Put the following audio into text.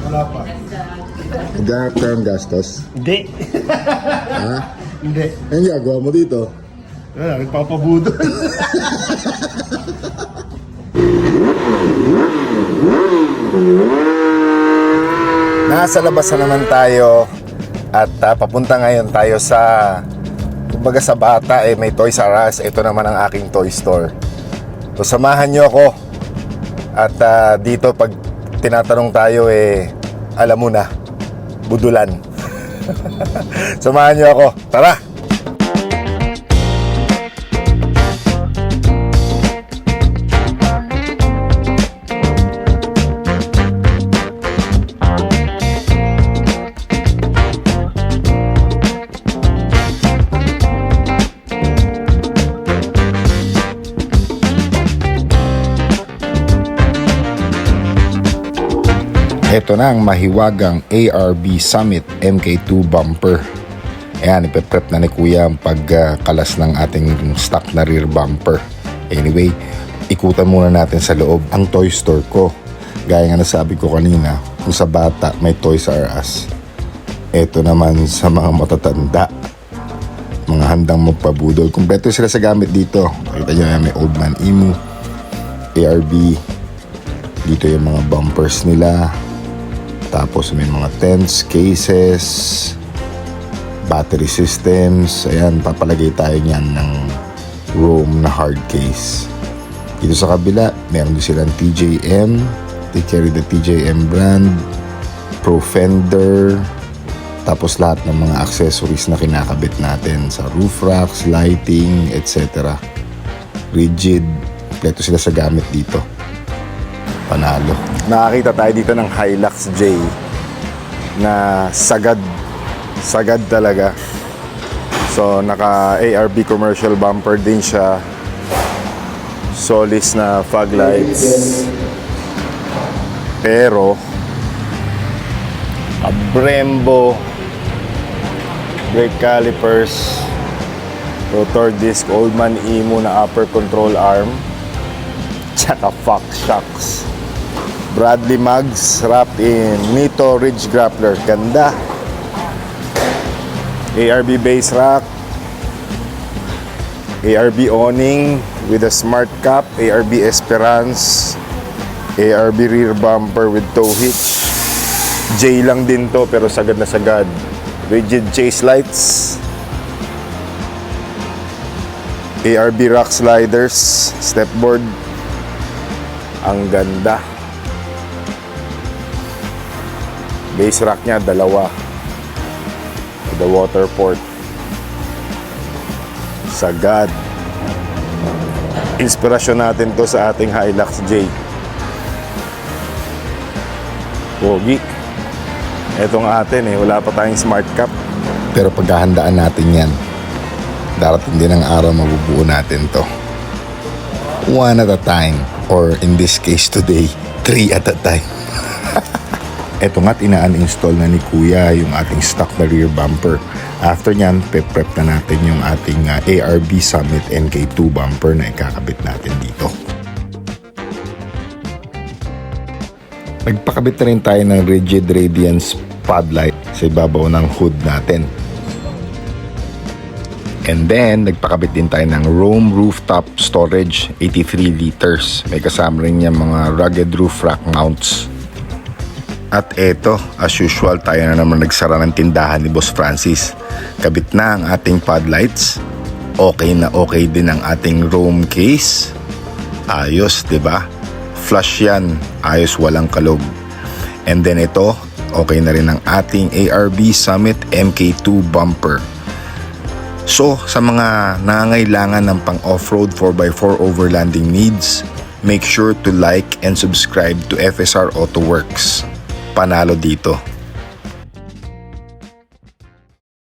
Wala pa. Naghanap ka ng gastos? Hindi. Ha? Hindi. Ano gagawa mo dito? Wala, nagpapabudol. Nasa labas na naman tayo at papunta ngayon tayo sa, kumbaga sa bata may Toys R Us. Ito naman ang aking toy store. So samahan nyo ako at dito pag tinatanong tayo alam mo na, budulan. Samahan nyo ako, tara! Ito na ang mahiwagang ARB Summit MK2 bumper. Ayan, ipe-prep na ni Kuya ang pagkalas ng ating stock na rear bumper. Anyway, ikutan muna natin sa loob ang toy store ko. Gaya nga nasabi ko kanina, kung sa bata may Toys R Us, ito naman sa mga matatanda, mga handang magpabudol. Kumpleto sila sa gamit dito. Kita nyo yan, may Old Man Emu, ARB. Dito yung mga bumpers nila. Tapos may mga tents, cases, battery systems. Ayan, papalagay tayo niyan ng Rome na hard case. Dito sa kabila, meron din silang TJM. They carry the TJM brand, Pro Fender. Tapos lahat ng mga accessories na kinakabit natin sa roof racks, lighting, etc. Rigid. Kompleto sila sa gamit dito. Panalo. Nakakita tayo dito ng Hilux J na sagad talaga. So naka ARB commercial bumper din siya, Solis na fog lights, pero Brembo brake calipers, rotor disc, Old Man Emu na upper control arm, tsaka Fox shocks. Bradley mugs wrapped in Nito Ridge Grappler. Ganda. ARB base rack, ARB awning with a smart cap, ARB Esperance, ARB rear bumper with tow hitch. J lang din to pero sagad na sagad. Rigid chase lights, ARB rock sliders, stepboard. Ang ganda. Base rack niya, dalawa. The water port. Sagad. Inspirasyon natin to sa ating Hilux J. Pogi. Etong atin wala pa tayong smart cap. Pero paghahandaan natin yan, darating din ang araw mabubuo natin to. One at a time. Or in this case today, 3 at a time. Eto nga't ina-uninstall na ni Kuya yung ating stock na rear bumper. After nyan, prep na natin yung ating ARB Summit MK2 bumper na ikakabit natin dito. Nagpakabit na rin tayo ng rigid radiance spotlight sa ibabaw ng hood natin. And then, nagpakabit din tayo ng Rome rooftop storage, 83 liters. May kasama rin yung mga rugged roof rack mounts. At eto, as usual, tayo na naman nagsara ng tindahan ni Boss Francis. Kabit na ang ating pod lights. Okay na okay din ang ating Rome case. Ayos, 'di ba? Flush yan. Ayos, walang kalog. And then ito, okay na rin ang ating ARB Summit MK2 bumper. So, sa mga nangangailangan ng pang off-road 4x4 overlanding needs, make sure to like and subscribe to FSR Auto Works. Panalo dito.